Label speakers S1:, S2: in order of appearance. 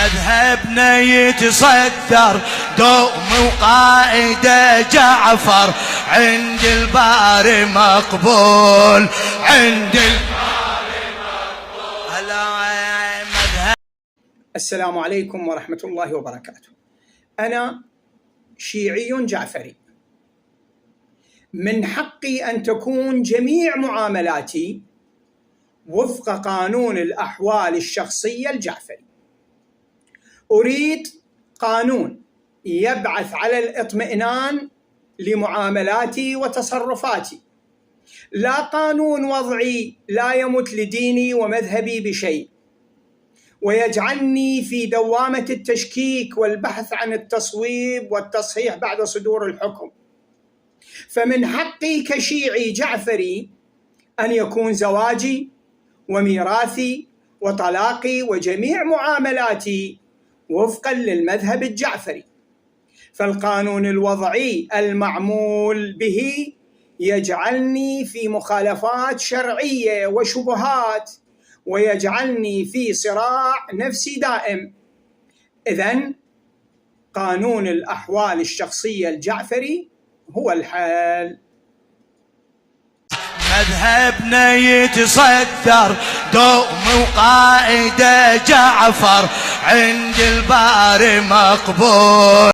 S1: مذهبنا يتصدر دوم وقائده جعفر، عند الباري مقبول، عند الباري مقبول.
S2: السلام عليكم ورحمة الله وبركاته. أنا شيعي جعفري، من حقي أن تكون جميع معاملاتي وفق قانون الأحوال الشخصية الجعفري. أريد قانون يبعث على الاطمئنان لمعاملاتي وتصرفاتي، لا قانون وضعي لا يمت لديني ومذهبي بشيء ويجعلني في دوامة التشكيك والبحث عن التصويب والتصحيح بعد صدور الحكم. فمن حقي كشيعي جعفري أن يكون زواجي وميراثي وطلاقي وجميع معاملاتي وفقا للمذهب الجعفري. فالقانون الوضعي المعمول به يجعلني في مخالفات شرعية وشبهات، ويجعلني في صراع نفسي دائم. إذن قانون الأحوال الشخصية الجعفري هو الحل.
S1: مذهبنا يتصدر دوم وقائده جعفر، عند الباري مقبول.